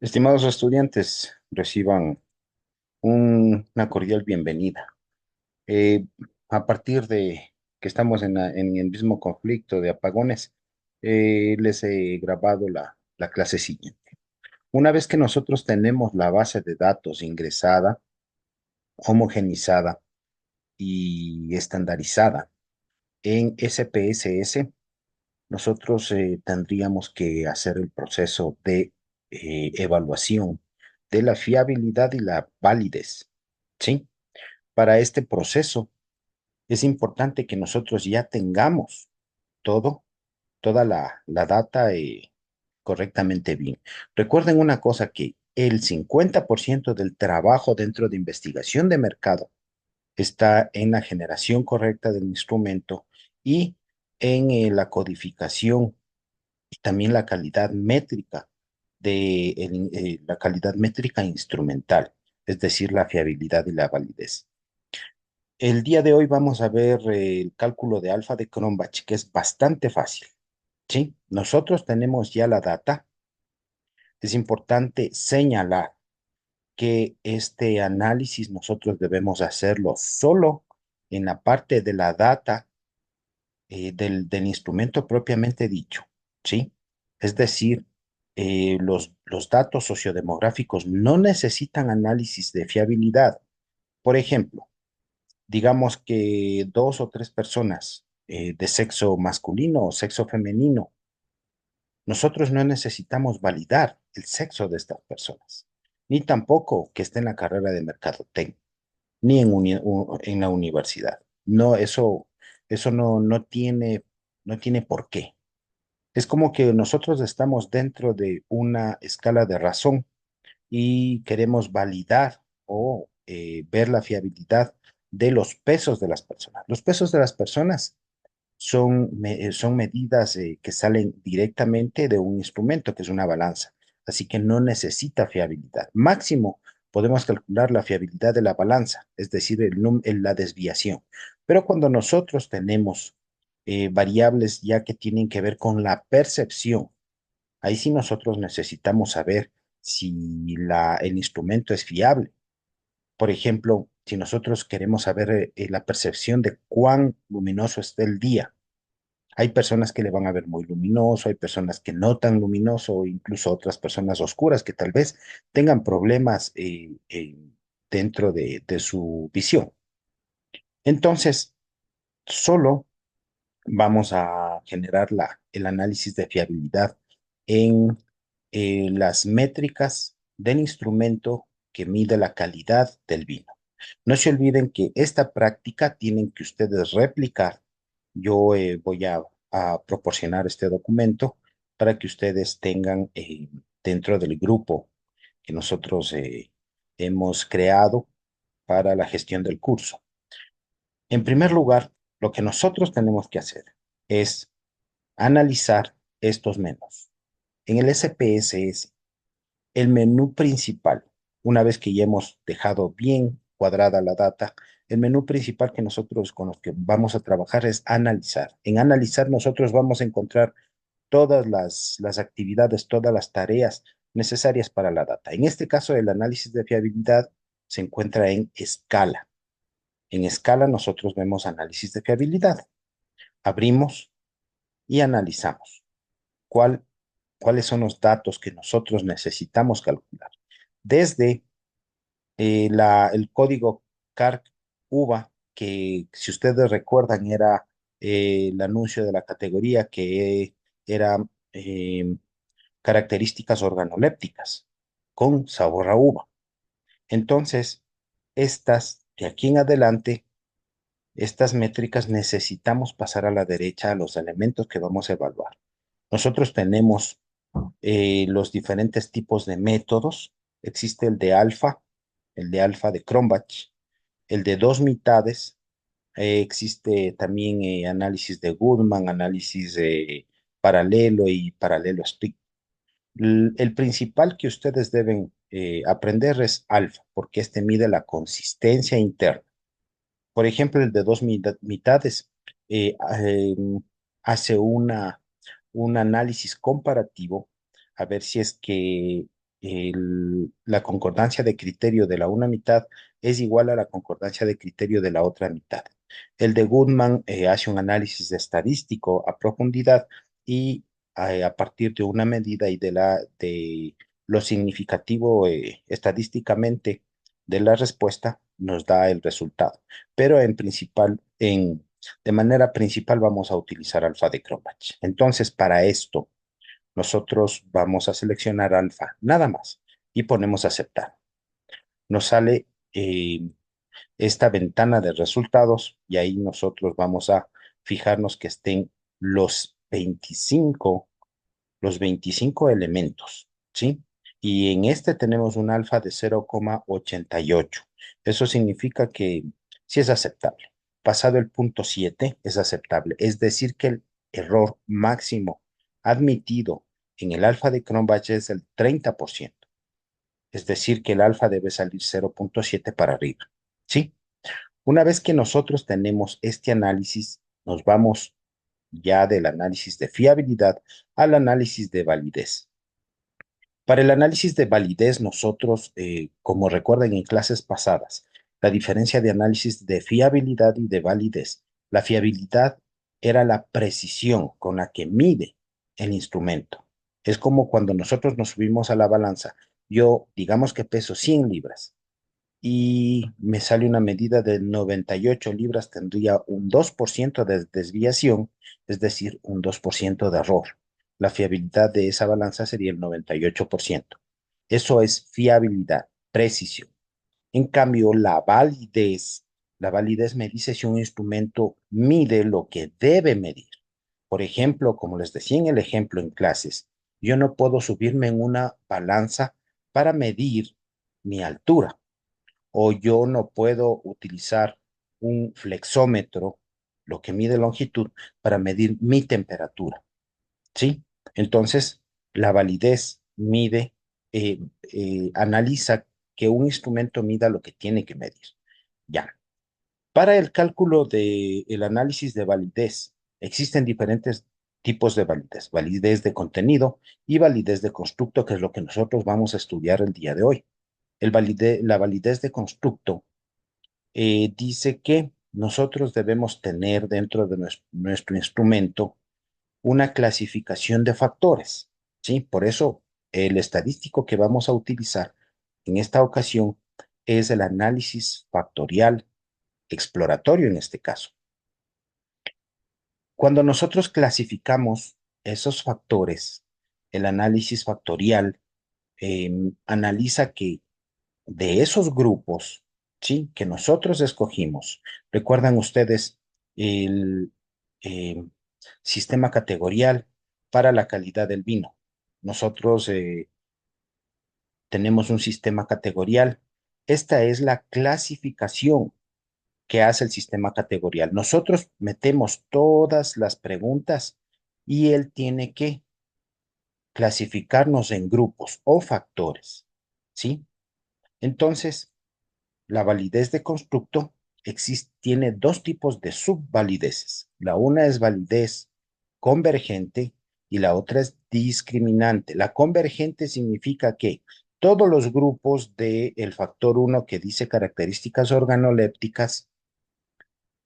Estimados estudiantes, reciban una cordial bienvenida. Eh, a partir de que estamos en el mismo conflicto de apagones, les he grabado la clase siguiente. Una vez que nosotros tenemos la base de datos ingresada, homogenizada y estandarizada en SPSS, nosotros tendríamos que hacer el proceso de evaluación de la fiabilidad y la validez, ¿sí? Para este proceso es importante que nosotros ya tengamos todo, toda la data correctamente bien. Recuerden una cosa, que el 50% del trabajo dentro de investigación de mercado está en la generación correcta del instrumento y en la codificación y también la calidad métrica la calidad métrica instrumental, es decir, la fiabilidad y la validez. El día de hoy vamos a ver el cálculo de alfa de Cronbach, que es bastante fácil, ¿sí? Nosotros tenemos ya la data. Es importante señalar que este análisis nosotros debemos hacerlo solo en la parte de la data del instrumento propiamente dicho, ¿sí? Es decir, los datos sociodemográficos no necesitan análisis de fiabilidad. Por ejemplo, digamos que dos o tres personas de sexo masculino o sexo femenino, nosotros no necesitamos validar el sexo de estas personas, ni tampoco que esté en la carrera de mercadotecnia, ni en la universidad. No, eso no tiene por qué. Es como que nosotros estamos dentro de una escala de razón y queremos validar o ver la fiabilidad de los pesos de las personas. Los pesos de las personas son medidas que salen directamente de un instrumento que es una balanza, así que no necesita fiabilidad. Máximo podemos calcular la fiabilidad de la balanza, es decir, la desviación. Pero cuando nosotros tenemos variables ya que tienen que ver con la percepción, ahí sí nosotros necesitamos saber si el instrumento es fiable. Por ejemplo, si nosotros queremos saber la percepción de cuán luminoso está el día, hay personas que le van a ver muy luminoso, hay personas que no tan luminoso, incluso otras personas oscuras que tal vez tengan problemas dentro de su visión. Entonces, solo vamos a generar el análisis de fiabilidad en las métricas del instrumento que mide la calidad del vino. No se olviden que esta práctica tienen que ustedes replicar. Yo voy a proporcionar este documento para que ustedes tengan dentro del grupo que nosotros hemos creado para la gestión del curso. En primer lugar, lo que nosotros tenemos que hacer es analizar estos menús. En el SPSS, el menú principal, una vez que ya hemos dejado bien cuadrada la data, el menú principal que nosotros con los que vamos a trabajar es analizar. En analizar nosotros vamos a encontrar todas las actividades, todas las tareas necesarias para la data. En este caso, el análisis de fiabilidad se encuentra en escala. En escala nosotros vemos análisis de fiabilidad. Abrimos y analizamos cuál, cuáles son los datos que nosotros necesitamos calcular. Desde el código CARC-UVA, que si ustedes recuerdan era el anuncio de la categoría que era eh, características organolépticas con sabor a uva. Entonces, de aquí en adelante, estas métricas necesitamos pasar a la derecha a los elementos que vamos a evaluar. Nosotros tenemos los diferentes tipos de métodos. Existe el de alfa de Cronbach, el de dos mitades. Existe también análisis de Goodman, análisis de paralelo y paralelo estricto. El principal que ustedes deben aprender es alfa, porque este mide la consistencia interna. Por ejemplo, el de dos mitades eh, eh, hace un análisis comparativo a ver si es que la concordancia de criterio de la una mitad es igual a la concordancia de criterio de la otra mitad. El de Goodman hace un análisis estadístico a profundidad y a partir de una medida y de lo significativo estadísticamente de la respuesta nos da el resultado. Pero de manera principal vamos a utilizar alfa de Cronbach. Entonces, para esto, nosotros vamos a seleccionar alfa, nada más, y ponemos aceptar. Nos sale esta ventana de resultados y ahí nosotros vamos a fijarnos que estén los 25, los 25 elementos, ¿sí? Y en este tenemos un alfa de 0,88. Eso significa que sí es aceptable. Pasado el punto 7 es aceptable. Es decir, que el error máximo admitido en el alfa de Cronbach es el 30%. Es decir, que el alfa debe salir 0,7 para arriba, ¿sí? Una vez que nosotros tenemos este análisis, nos vamos ya del análisis de fiabilidad al análisis de validez. Para el análisis de validez, nosotros, como recuerdan en clases pasadas, la diferencia de análisis de fiabilidad y de validez. La fiabilidad era la precisión con la que mide el instrumento. Es como cuando nosotros nos subimos a la balanza. Yo, digamos que peso 100 libras y me sale una medida de 98 libras, tendría un 2% de desviación, es decir, un 2% de error. La fiabilidad de esa balanza sería el 98%. Eso es fiabilidad, precisión. En cambio, la validez me dice si un instrumento mide lo que debe medir. Por ejemplo, como les decía en el ejemplo en clases, yo no puedo subirme en una balanza para medir mi altura o yo no puedo utilizar un flexómetro, lo que mide longitud, para medir mi temperatura, ¿sí? Entonces, la validez analiza que un instrumento mida lo que tiene que medir. Ya. Para el cálculo del análisis de validez, existen diferentes tipos de validez. Validez de contenido y validez de constructo, que es lo que nosotros vamos a estudiar el día de hoy. La validez de constructo dice que nosotros debemos tener dentro de nuestro instrumento una clasificación de factores, ¿sí? Por eso el estadístico que vamos a utilizar en esta ocasión es el análisis factorial exploratorio en este caso. Cuando nosotros clasificamos esos factores, el análisis factorial analiza que de esos grupos, ¿sí? Que nosotros escogimos. ¿Recuerdan ustedes el eh, sistema categorial para la calidad del vino? Nosotros tenemos un sistema categorial. Esta es la clasificación que hace el sistema categorial. Nosotros metemos todas las preguntas y él tiene que clasificarnos en grupos o factores, ¿sí? Entonces, la validez de constructo tiene dos tipos de subvalideces. La una es validez convergente y la otra es discriminante. La convergente significa que todos los grupos del factor uno que dice características organolépticas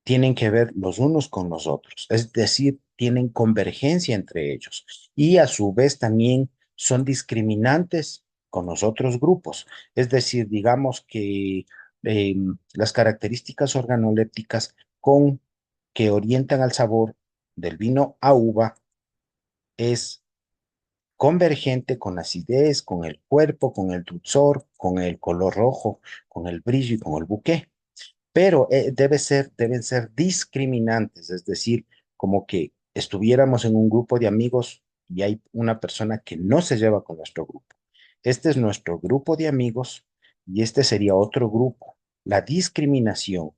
tienen que ver los unos con los otros, es decir, tienen convergencia entre ellos y a su vez también son discriminantes con los otros grupos, es decir, digamos que eh, las características organolépticas que orientan al sabor del vino a uva es convergente con acidez, con el cuerpo, con el dulzor, con el color rojo, con el brillo y con el buque, pero deben ser discriminantes, es decir, como que estuviéramos en un grupo de amigos y hay una persona que no se lleva con nuestro grupo. Este es nuestro grupo de amigos y este sería otro grupo. La discriminación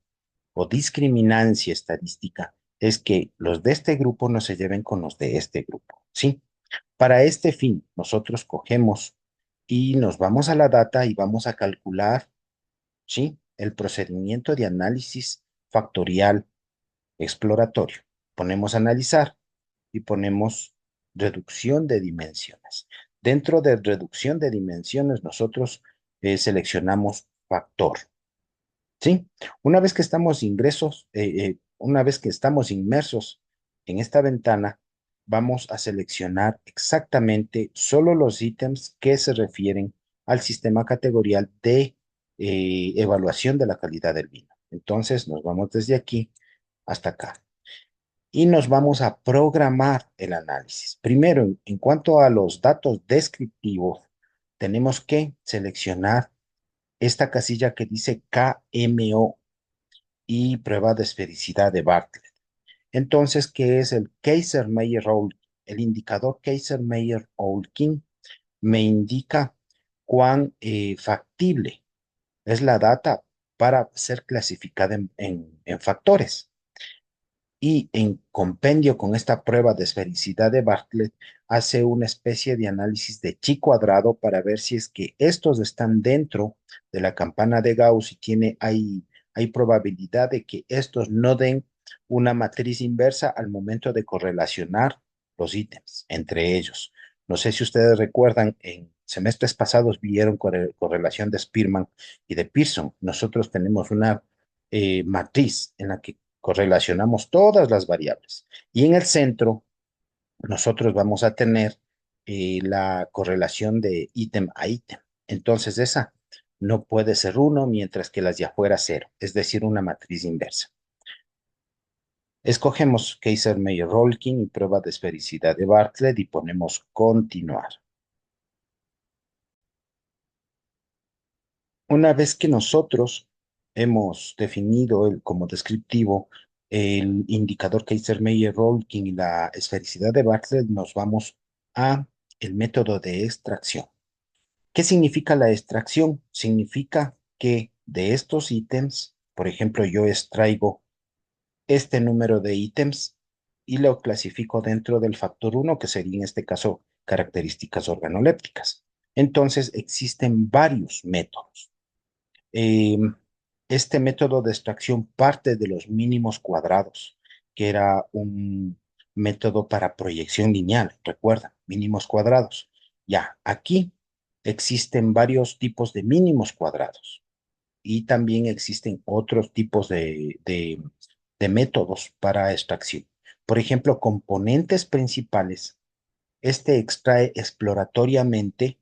o discriminancia estadística es que los de este grupo no se lleven con los de este grupo, ¿sí? Para este fin, nosotros cogemos y nos vamos a la data y vamos a calcular, ¿sí? El procedimiento de análisis factorial exploratorio. Ponemos analizar y ponemos reducción de dimensiones. Dentro de reducción de dimensiones, nosotros seleccionamos factor, ¿sí? Una vez que estamos una vez que estamos inmersos en esta ventana, vamos a seleccionar exactamente solo los ítems que se refieren al sistema categorial de evaluación de la calidad del vino. Entonces, nos vamos desde aquí hasta acá y nos vamos a programar el análisis. Primero, en cuanto a los datos descriptivos, tenemos que seleccionar esta casilla que dice KMO y prueba de esfericidad de Bartlett. Entonces, ¿qué es el Kaiser-Meyer-Olkin? El indicador Kaiser-Meyer-Olkin me indica cuán factible es la data para ser clasificada en factores. Y en compendio con esta prueba de esfericidad de Bartlett, hace una especie de análisis de chi cuadrado para ver si es que estos están dentro de la campana de Gauss y hay probabilidad de que estos no den una matriz inversa al momento de correlacionar los ítems entre ellos. No sé si ustedes recuerdan, en semestres pasados vieron correlación de Spearman y de Pearson. Nosotros tenemos una matriz en la que correlacionamos todas las variables. Y en el centro, nosotros vamos a tener la correlación de ítem a ítem. Entonces, esa no puede ser uno, mientras que las de afuera cero, es decir, una matriz inversa. Escogemos Kaiser-Meyer-Rolkin y prueba de esfericidad de Bartlett y ponemos continuar. Una vez que nosotros hemos definido como descriptivo el indicador Kaiser-Meyer-Rolkin y la esfericidad de Bartlett, nos vamos a el método de extracción. ¿Qué significa la extracción? Significa que de estos ítems, por ejemplo, yo extraigo este número de ítems y lo clasifico dentro del factor 1, que sería en este caso características organolépticas. Entonces, existen varios métodos. Eh, este método de extracción parte de los mínimos cuadrados, que era un método para proyección lineal, recuerda, mínimos cuadrados. Ya, aquí existen varios tipos de mínimos cuadrados y también existen otros tipos de métodos para extracción. Por ejemplo, componentes principales. Este extrae exploratoriamente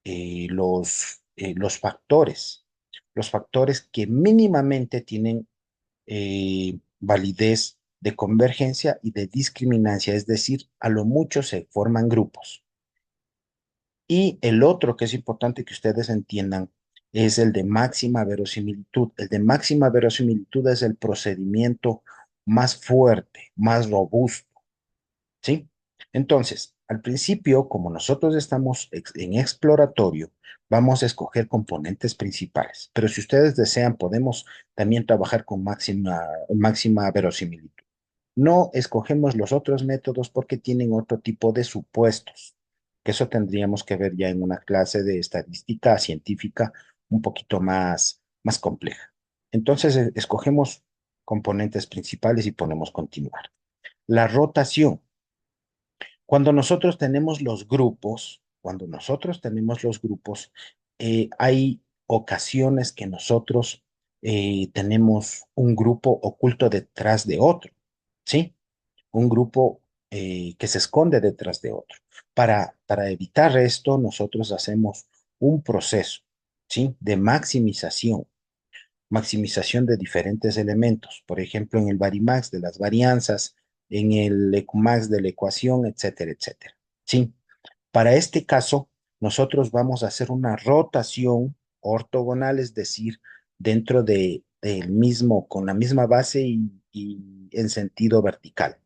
los factores que mínimamente tienen validez de convergencia y de discriminancia, es decir, a lo mucho se forman grupos. Y el otro que es importante que ustedes entiendan es el de máxima verosimilitud. El de máxima verosimilitud es el procedimiento más fuerte, más robusto, ¿sí? Entonces, al principio, como nosotros estamos en exploratorio, vamos a escoger componentes principales, pero si ustedes desean, podemos también trabajar con máxima verosimilitud. No escogemos los otros métodos porque tienen otro tipo de supuestos, que eso tendríamos que ver ya en una clase de estadística científica un poquito más compleja. Entonces, escogemos componentes principales y ponemos continuar. La rotación. Cuando nosotros tenemos los grupos, hay ocasiones que nosotros tenemos un grupo oculto detrás de otro, ¿sí? Un grupo que se esconde detrás de otro. Para evitar esto, nosotros hacemos un proceso, ¿sí? De maximización de diferentes elementos, por ejemplo, en el Varimax de las varianzas, en el Ecumax de la ecuación, etcétera, etcétera. Sí, para este caso, nosotros vamos a hacer una rotación ortogonal, es decir, del mismo, con la misma base y en sentido vertical.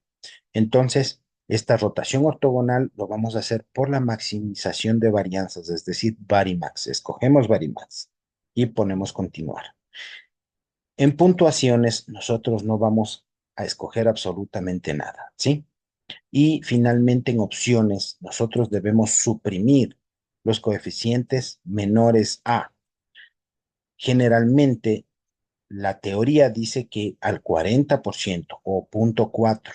Entonces, esta rotación ortogonal lo vamos a hacer por la maximización de varianzas, es decir, Varimax. Escogemos Varimax y ponemos continuar. En puntuaciones, nosotros no vamos a escoger absolutamente nada, ¿sí? Y finalmente, en opciones, nosotros debemos suprimir los coeficientes menores a. Generalmente, la teoría dice que al 40% o 0,4,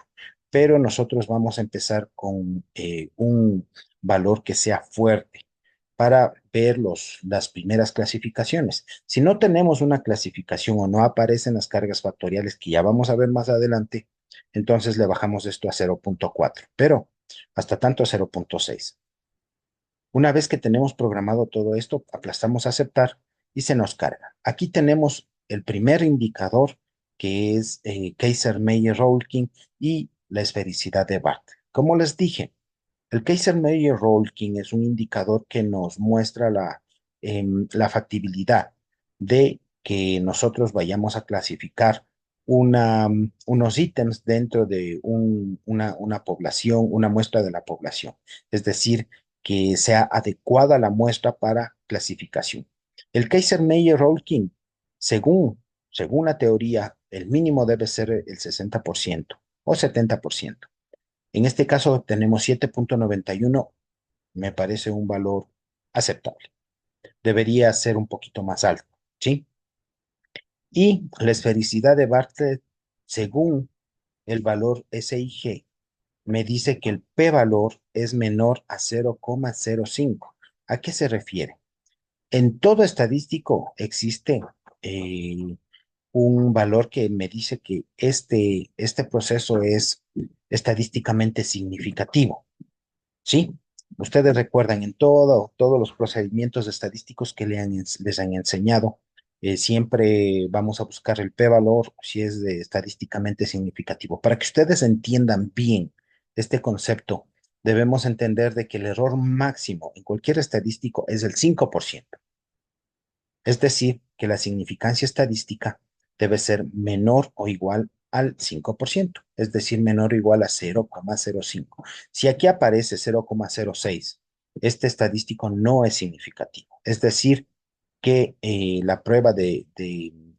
pero nosotros vamos a empezar con valor que sea fuerte para ver las primeras clasificaciones. Si no tenemos una clasificación o no aparecen las cargas factoriales que ya vamos a ver más adelante, entonces le bajamos esto a 0.4, pero hasta tanto a 0.6. Una vez que tenemos programado todo esto, aplastamos a aceptar y se nos carga. Aquí tenemos el primer indicador que es Kaiser-Meyer-Rollkin y la esfericidad de Barth. Como les dije, el Kaiser-Meyer-Rollkin es un indicador que nos muestra la factibilidad de que nosotros vayamos a clasificar unos ítems dentro de una población, una muestra de la población. Es decir, que sea adecuada la muestra para clasificación. El Kaiser-Meyer-Rollkin, según la teoría, el mínimo debe ser el 60% o 70%. En este caso tenemos 7.91, me parece un valor aceptable. Debería ser un poquito más alto, ¿sí? Y la esfericidad de Bartlett, según el valor SIG, me dice que el p-valor es menor a 0,05. ¿A qué se refiere? En todo estadístico existe eh, un valor que me dice que este proceso es estadísticamente significativo. Sí, ustedes recuerdan en todos los procedimientos estadísticos que les han enseñado, siempre vamos a buscar el p-valor si es estadísticamente significativo. Para que ustedes entiendan bien este concepto, debemos entender de que el error máximo en cualquier estadístico es el 5%. Es decir, que la significancia estadística debe ser menor o igual al 5%, es decir, menor o igual a 0,05. Si aquí aparece 0,06, este estadístico no es significativo. Es decir, que la prueba de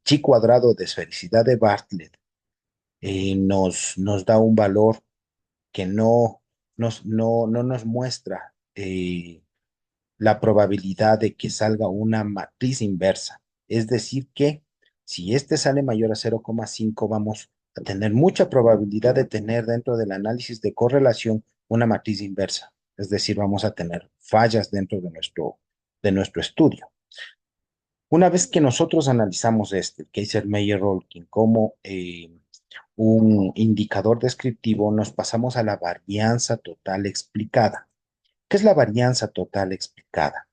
chi cuadrado de esfericidad de Bartlett nos da un valor que no nos muestra la probabilidad de que salga una matriz inversa. Es decir, que si este sale mayor a 0,5, vamos a tener mucha probabilidad de tener dentro del análisis de correlación una matriz inversa. Es decir, vamos a tener fallas dentro de nuestro estudio. Una vez que nosotros analizamos este, el Kaiser-Meyer-Rollkin, como un indicador descriptivo, nos pasamos a la varianza total explicada. ¿Qué es la varianza total explicada?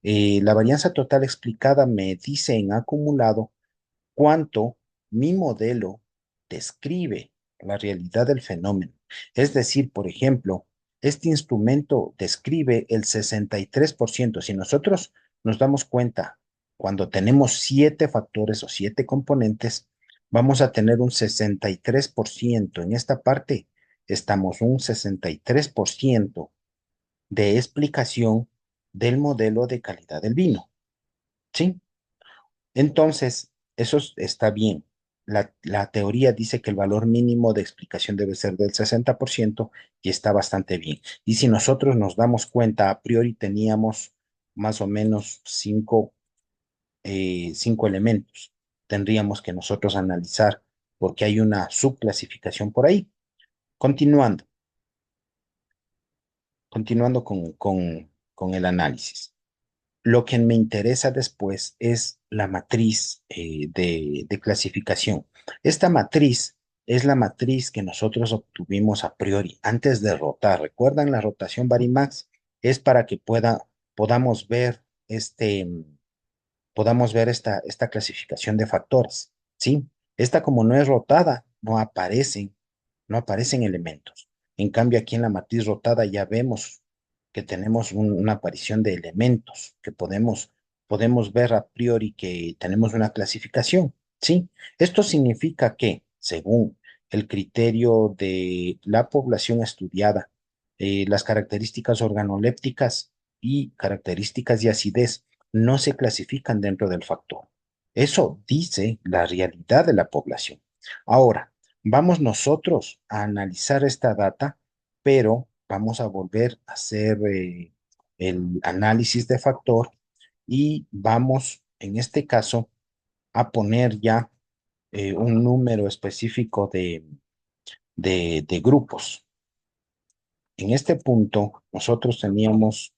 La varianza total explicada me dice en acumulado cuánto mi modelo describe la realidad del fenómeno. Es decir, por ejemplo, este instrumento describe el 63%. Si nosotros nos damos cuenta, cuando tenemos 7 factores o 7 componentes, vamos a tener un 63%. En esta parte estamos un 63% de explicación del modelo de calidad del vino, ¿sí? Entonces, está bien. La teoría dice que el valor mínimo de explicación debe ser del 60% y está bastante bien. Y si nosotros nos damos cuenta, a priori teníamos más o menos cinco elementos. Tendríamos que nosotros analizar porque hay una subclasificación por ahí. Continuando, continuando con el análisis. Lo que me interesa después es la matriz de clasificación. Esta matriz es la matriz que nosotros obtuvimos a priori antes de rotar. ¿Recuerdan la rotación Varimax? Es para que podamos ver esta clasificación de factores, ¿sí? Esta como no es rotada, no aparecen elementos. En cambio, aquí en la matriz rotada ya vemos que tenemos una aparición de elementos, que podemos ver a priori que tenemos una clasificación, ¿sí? Esto significa que, según el criterio de la población estudiada, las características organolépticas y características de acidez no se clasifican dentro del factor. Eso dice la realidad de la población. Ahora, vamos nosotros a analizar esta data, pero vamos a volver a hacer el análisis de factor y vamos, en este caso, a poner ya un número específico de grupos. En este punto, nosotros teníamos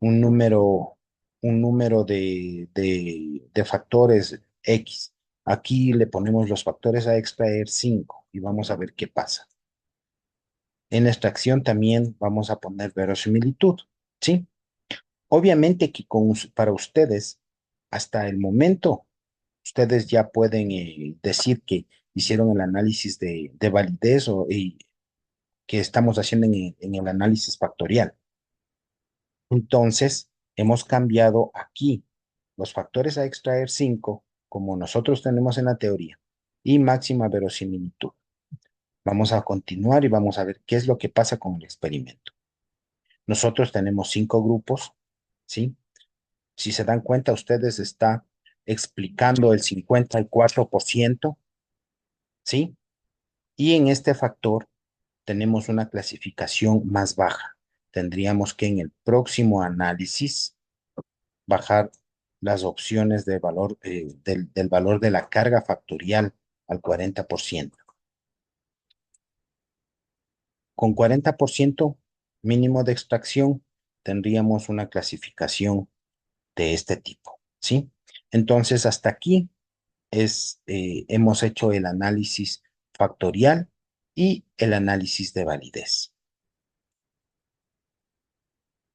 un número, un número de factores X. Aquí le ponemos los factores a extraer 5 y vamos a ver qué pasa. En la extracción también vamos a poner verosimilitud, ¿sí? Obviamente que para ustedes, hasta el momento, ustedes ya pueden decir que hicieron el análisis de validez y que estamos haciendo en el análisis factorial. Entonces, hemos cambiado aquí los factores a extraer 5, como nosotros tenemos en la teoría, y máxima verosimilitud. Vamos a continuar y vamos a ver qué es lo que pasa con el experimento. Nosotros tenemos 5 grupos, ¿sí? Si se dan cuenta, ustedes está explicando el 54%, ¿sí? Y en este factor tenemos una clasificación más baja. Tendríamos que en el próximo análisis bajar las opciones de valor, del valor de la carga factorial al 40%. Con 40% mínimo de extracción, tendríamos una clasificación de este tipo, ¿sí? Entonces, hasta aquí hemos hecho el análisis factorial y el análisis de validez.